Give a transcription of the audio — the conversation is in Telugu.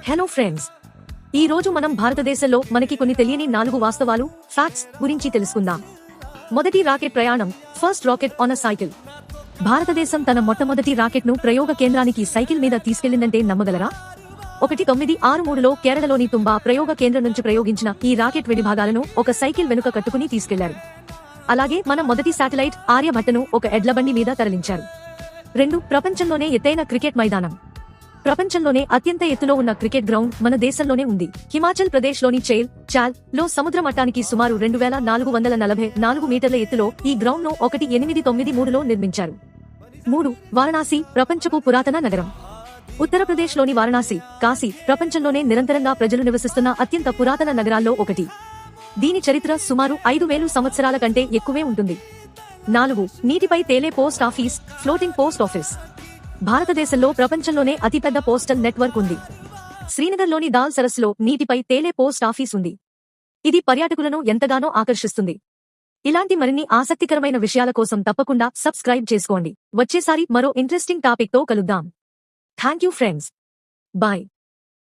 హలో ఫ్రెండ్స్, ఈ రోజు మనం భారతదేశంలో మనకి కొన్ని తెలియని 4 వాస్తవాలు ఫ్యాక్ట్స్ గురించి తెలుసుకుందాం. మొదటి రాకెట్ ప్రయాణం, first rocket on a cycle. భారతదేశం తన మొట్టమొదటి రాకెట్ ను ప్రయోగ కేంద్రానికి సైకిల్ మీద తీసుకెళ్లిందంటే నమ్మగలరా? 1963లో కేరళలోని తుంబా ప్రయోగ కేంద్రం నుంచి ప్రయోగించిన ఈ రాకెట్ విడిభాగాలను ఒక సైకిల్ వెనుక కట్టుకుని తీసుకెళ్లారు. అలాగే మన మొదటి శాటిలైట్ ఆర్యభట్టను ఒక ఎడ్లబండి మీద తరలించారు. 2. ప్రపంచంలోనే ఎత్తైన క్రికెట్ మైదానం. ప్రపంచంలోనే అత్యంత ఎత్తులో ఉన్న క్రికెట్ గ్రౌండ్ మన దేశంలోనే ఉంది. హిమాచల్ ప్రదేశ్ లోని చాల్ లో సముద్ర మట్టానికి సుమారు 2444 మీటర్ల ఎత్తులో ఈ గ్రౌండ్ ను 1893లో నిర్మించారు. 3. వారణాసి ప్రపంచపు పురాతన నగరం. ఉత్తరప్రదేశ్ లోని వారణాసి, కాశీ ప్రపంచంలోనే నిరంతరంగా ప్రజలు నివసిస్తున్న అత్యంత పురాతన నగరాల్లో ఒకటి. దీని చరిత్ర సుమారు 5000 సంవత్సరాల కంటే ఎక్కువే ఉంటుంది. 4. నీటిపై తేలే post office, floating post office. భారతదేశంలో ప్రపంచంలోనే అతిపెద్ద పోస్టల్ నెట్వర్క్ ఉంది. శ్రీనగర్లోని దాల్ సరస్సులో నీటిపై తేలే పోస్ట్ ఆఫీస్ ఉంది. ఇది పర్యాటకులను ఎంతగానో ఆకర్షిస్తుంది. ఇలాంటి మరిన్ని ఆసక్తికరమైన విషయాల కోసం తప్పకుండా సబ్స్క్రైబ్ చేసుకోండి. వచ్చేసారి మరో ఇంట్రెస్టింగ్ టాపిక్ తో కలుద్దాం. Thank you friends. బాయ్.